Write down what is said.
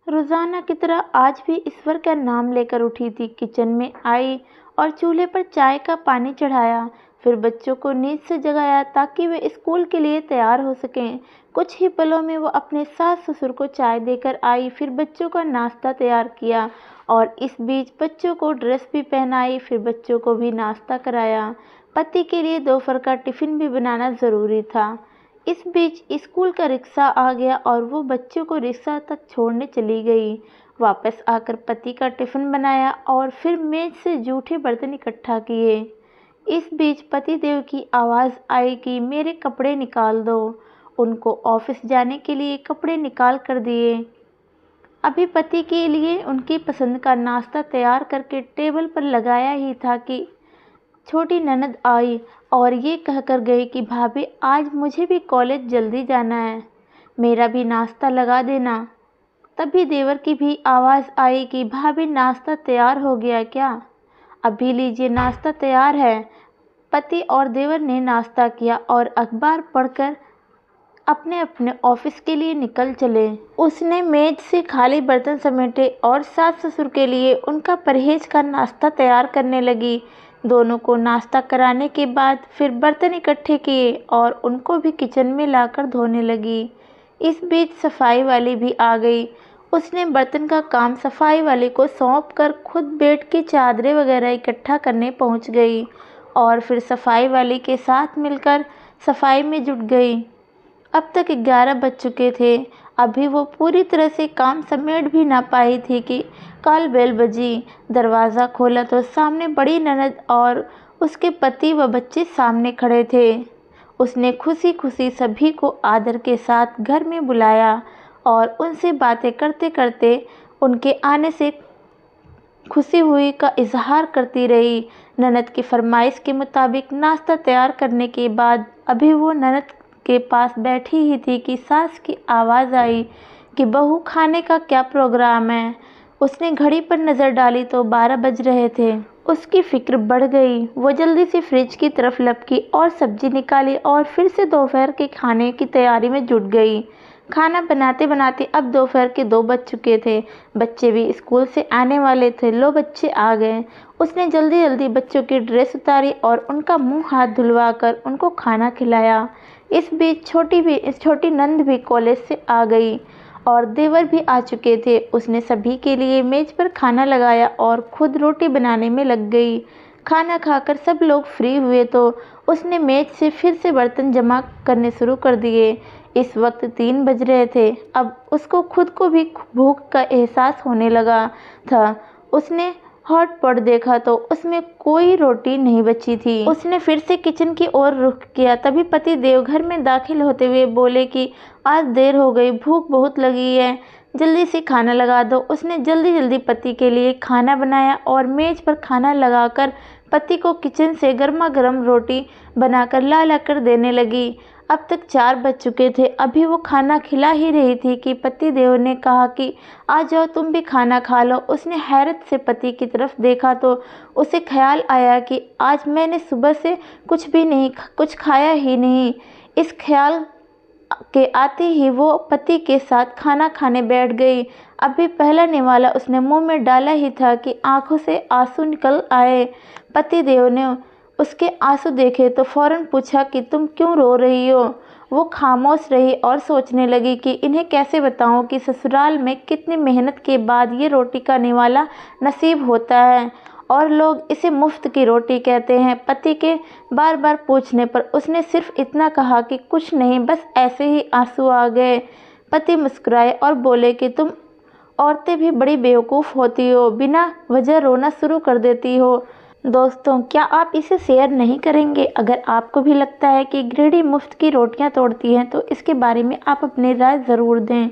रोजाना की तरह आज भी ईश्वर का नाम लेकर उठी थी। किचन में आई और चूल्हे पर चाय का पानी चढ़ाया। फिर बच्चों को नींद से जगाया ताकि वे स्कूल के लिए तैयार हो सकें। कुछ ही पलों में वो अपने सास ससुर को चाय देकर आई। फिर बच्चों का नाश्ता तैयार किया और इस बीच बच्चों को ड्रेस भी पहनाई। फिर बच्चों को भी नाश्ता कराया। पति के लिए दोपहर का टिफिन भी बनाना जरूरी था। इस बीच स्कूल का रिक्शा आ गया और वो बच्चों को रिक्शा तक छोड़ने चली गई। वापस आकर पति का टिफिन बनाया और फिर मेज से जूठे बर्तन इकट्ठा किए। इस बीच पति देव की आवाज़ आई कि मेरे कपड़े निकाल दो। उनको ऑफिस जाने के लिए कपड़े निकाल कर दिए। अभी पति के लिए उनकी पसंद का नाश्ता तैयार करके टेबल पर लगाया ही था कि छोटी ननद आई और ये कहकर गई कि भाभी आज मुझे भी कॉलेज जल्दी जाना है, मेरा भी नाश्ता लगा देना। तभी देवर की भी आवाज़ आई कि भाभी नाश्ता तैयार हो गया क्या? अभी लीजिए नाश्ता तैयार है। पति और देवर ने नाश्ता किया और अखबार पढ़कर अपने अपने ऑफिस के लिए निकल चले। उसने मेज से खाली बर्तन समेटे और सास ससुर के लिए उनका परहेज का नाश्ता तैयार करने लगी। दोनों को नाश्ता कराने के बाद फिर बर्तन इकट्ठे किए और उनको भी किचन में लाकर धोने लगी। इस बीच सफाई वाली भी आ गई। उसने बर्तन का काम सफाई वाले को सौंप कर खुद बेड की चादरें वगैरह इकट्ठा करने पहुंच गई और फिर सफाई वाली के साथ मिलकर सफाई में जुट गई। अब तक 11 बज चुके थे। अभी वो पूरी तरह से काम समेट भी ना पाई थी कि कॉल बेल बजी। दरवाज़ा खोला तो सामने बड़ी ननद और उसके पति व बच्चे सामने खड़े थे। उसने खुशी खुशी सभी को आदर के साथ घर में बुलाया और उनसे बातें करते करते उनके आने से खुशी हुई का इजहार करती रही। ननद की फरमाइश के मुताबिक नाश्ता तैयार करने के बाद अभी वो ननद के पास बैठी ही थी कि सास की आवाज़ आई कि बहू खाने का क्या प्रोग्राम है। उसने घड़ी पर नज़र डाली तो 12 बज रहे थे। उसकी फिक्र बढ़ गई। वो जल्दी से फ्रिज की तरफ लपकी और सब्जी निकाली और फिर से दोपहर के खाने की तैयारी में जुट गई। खाना बनाते बनाते अब दोपहर के 2 बज चुके थे। बच्चे भी स्कूल से आने वाले थे। लो बच्चे आ गए। उसने जल्दी जल्दी बच्चों की ड्रेस उतारी और उनका मुंह हाथ धुलवा कर उनको खाना खिलाया। इस बीच छोटी नंद भी कॉलेज से आ गई और देवर भी आ चुके थे। उसने सभी के लिए मेज पर खाना लगाया और खुद रोटी बनाने में लग गई। खाना खाकर सब लोग फ्री हुए तो उसने मेज से फिर से बर्तन जमा करने शुरू कर दिए। इस वक्त 3 बज रहे थे। अब उसको खुद को भी भूख का एहसास होने लगा था। उसने हॉटपॉट देखा तो उसमें कोई रोटी नहीं बची थी। उसने फिर से किचन की ओर रुख किया। तभी पति देव घर में दाखिल होते हुए बोले कि आज देर हो गई, भूख बहुत लगी है, जल्दी से खाना लगा दो। उसने जल्दी जल्दी पति के लिए खाना बनाया और मेज पर खाना लगाकर पति को किचन से गर्मा गर्म रोटी बनाकर ला कर देने लगी। अब तक 4 बज चुके थे। अभी वो खाना खिला ही रही थी कि पति देव ने कहा कि आ जाओ तुम भी खाना खा लो। उसने हैरत से पति की तरफ देखा तो उसे ख्याल आया कि आज मैंने सुबह से कुछ खाया ही नहीं। इस ख्याल के आते ही वो पति के साथ खाना खाने बैठ गई। अभी पहला निवाला उसने मुंह में डाला ही था कि आंखों से आंसू निकल आए। पति देव ने उसके आंसू देखे तो फौरन पूछा कि तुम क्यों रो रही हो? वो खामोश रही और सोचने लगी कि इन्हें कैसे बताऊं कि ससुराल में कितनी मेहनत के बाद ये रोटी का निवाला नसीब होता है और लोग इसे मुफ्त की रोटी कहते हैं। पति के बार बार पूछने पर उसने सिर्फ इतना कहा कि कुछ नहीं, बस ऐसे ही आंसू आ गए। पति मुस्कुराए और बोले कि तुम औरतें भी बड़ी बेवकूफ़ होती हो, बिना वजह रोना शुरू कर देती हो। दोस्तों, क्या आप इसे शेयर नहीं करेंगे? अगर आपको भी लगता है कि गृहिणी मुफ्त की रोटियां तोड़ती हैं तो इसके बारे में आप अपनी राय ज़रूर दें।